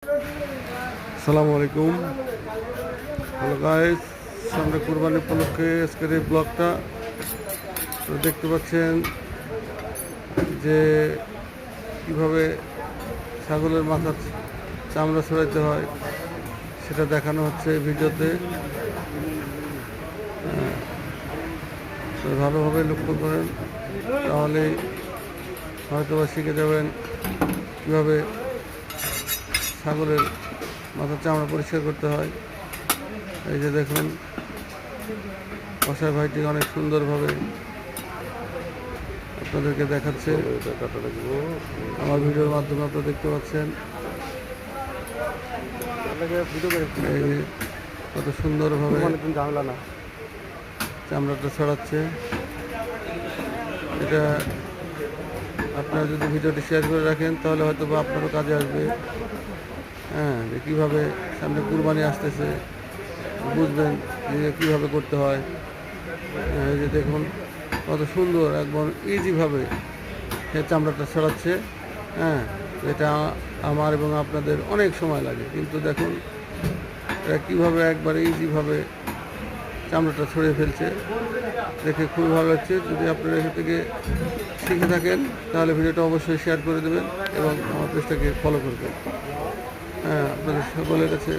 আসসালামু আলাইকুম। Hello guys, সামনে কুরবানি উপলক্ষে আজকের এই ব্লগটা তো দেখতে পাচ্ছেন যে কিভাবে ছাগলের মাথার চামড়া ছড়াইতে হয় সেটা দেখানো হচ্ছে ভিডিওতে। তো ভালোভাবে লক্ষ্য করেন, তাহলেই হয়তো বা শিখে যাবেন কীভাবে ছাগলের মাথার চামড়া পরিষ্কার করতে হয়। এই যে দেখুন, কসাই ভাইটি অনেক সুন্দরভাবে আপনাদেরকে দেখাচ্ছে। আমার ভিডিওর মাধ্যমে আপনারা দেখতে পাচ্ছেন এই যে কত সুন্দরভাবে চামড়াটা ছড়াচ্ছে। এটা আপনারা যদি ভিডিওটি শেয়ার করে রাখেন তাহলে হয়তো বা আপনারও কাজে আসবে। যে কীভাবে সামনে কুরবানি আসতেছে বুঝবেন যে কীভাবে করতে হয়। এই যে দেখুন কত সুন্দর একদম ইজিভাবে সে চামড়াটা ছড়াচ্ছে। এটা আমার এবং আপনাদের অনেক সময় লাগে, কিন্তু দেখুন এটা কীভাবে একবারে ইজিভাবে চামড়াটা ছড়িয়ে ফেলছে, দেখে খুবই ভালো লাগছে। যদি আপনারা এখান থেকে শিখে থাকেন তাহলে ভিডিওটা অবশ্যই শেয়ার করে দেবেন এবং আমার পেজটাকে ফলো করবেন। আপনাদের সকলের কাছে